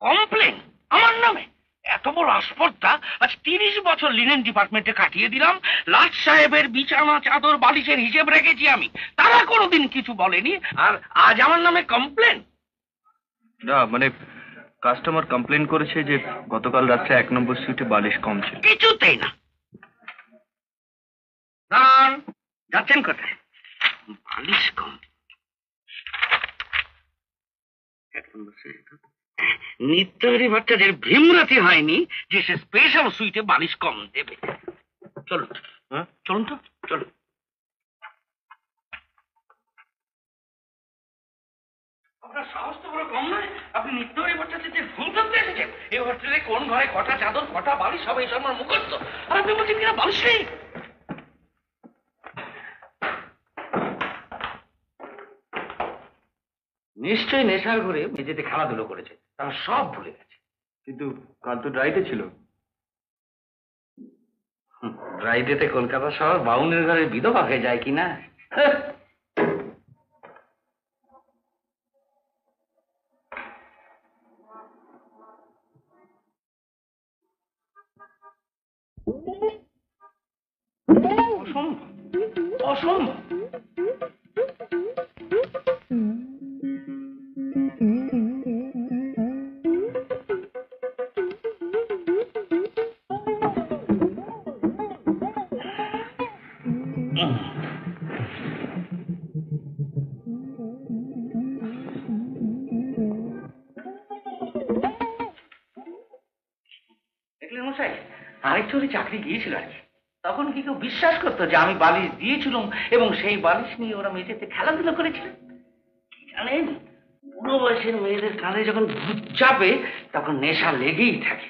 Complain আমার নামে? এত বড় আসপর্দা! আজ 30 বছর লিনেন ডিপার্টমেন্টে কাটিয়ে দিলাম। লাট সাহেবের বিছানা চাদর বালিশের হিসেব রেখেছি আমি, তারা কোনোদিন কিছু বলেনি, আর আজ আমার নামে কমপ্লেন? না মানে কাস্টমার কমপ্লেন করেছে যে গতকাল রাত্রে 1 নম্বর সুইটে বালিশ কম ছিল। কিছুতেই না। দাঁড়ান, যাচ্ছেন কোথায়? বালিশ কম? নিত্যহরি ভট্টাচার্যের ভীমরাতি হয়নি যে সে স্পেশাল সুইটে বালিশ কম দেবে। চলুন, হ্যাঁ চলুন তো, চলুন। আপনার সাহস তো বড় কম নয়, আপনি নিত্যহরি ভট্টাচার্যের ভুল ধরতে এসেছেন। এই হোটেলে কোন ঘরে কটা চাদর কটা বালিশ হবে এইসব আমার মুখস্থ, আর আপনি বলছেন কিনা বালিশ নেই। নিশ্চয়ই নেশার ঘরে মেঝেতে খেলাধুলো করেছে, তারা সব ভুলে গেছে। কিন্তু কাল তো ড্রাইতে ছিল। ড্রাইডেতে কলকাতা শহর বাউনের ঘরে বিধবা হয়ে যায় কিনা? অসম্ভব, অসম্ভব। দেখলেন মশাই, আরেকটু হলে চাকরি গিয়েছিল আর কি। তখন কি কেউ বিশ্বাস করতো যে আমি বালিশ দিয়েছিলাম এবং সেই বালিশ নিয়ে ওরা মেঝেতে খেলাধুলো করেছিল? জানেন, বুড়ো বয়সের মেয়েদের কাঁধে যখন ভূত চাপে তখন নেশা লেগেই থাকে।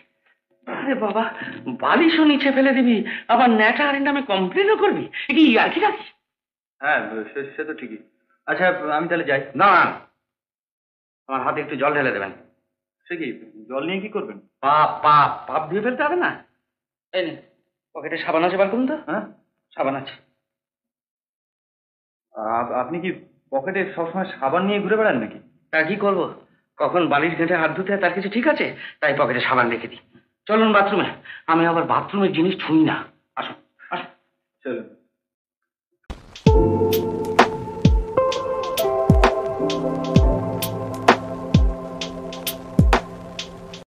আরে বাবা, বালিশও নিচে ফেলে দিবি, আবার ন্যাটা আরের নামে কমপ্লেনও করবি, কি আর কি রাখি? হ্যাঁ সে তো ঠিকই। আচ্ছা আমি তাহলে যাই। না, আমার হাতে একটু জল ঢেলে দেবেন। সে কি, জল নিয়ে কি করবেন? পাপ পাপ পাপ ধুয়ে ফেলতে হবে না? এই নিন, পকেটে সাবান আছে, বার করুন তো। হ্যাঁ সাবান আছে। আপনি কি পকেটে সবসময় সাবান নিয়ে ঘুরে বেড়ান নাকি? তা কি করবো, কখন বালিশ ঘেঁটে হাত ধুতে হয় তার কিছু ঠিক আছে, তাই পকেটে সাবান রেখে দিই। চলুন বাথরুমে, আমি আবার বাথরুমের জিনিস ছুঁই না। আসুন আসুন। চলুন।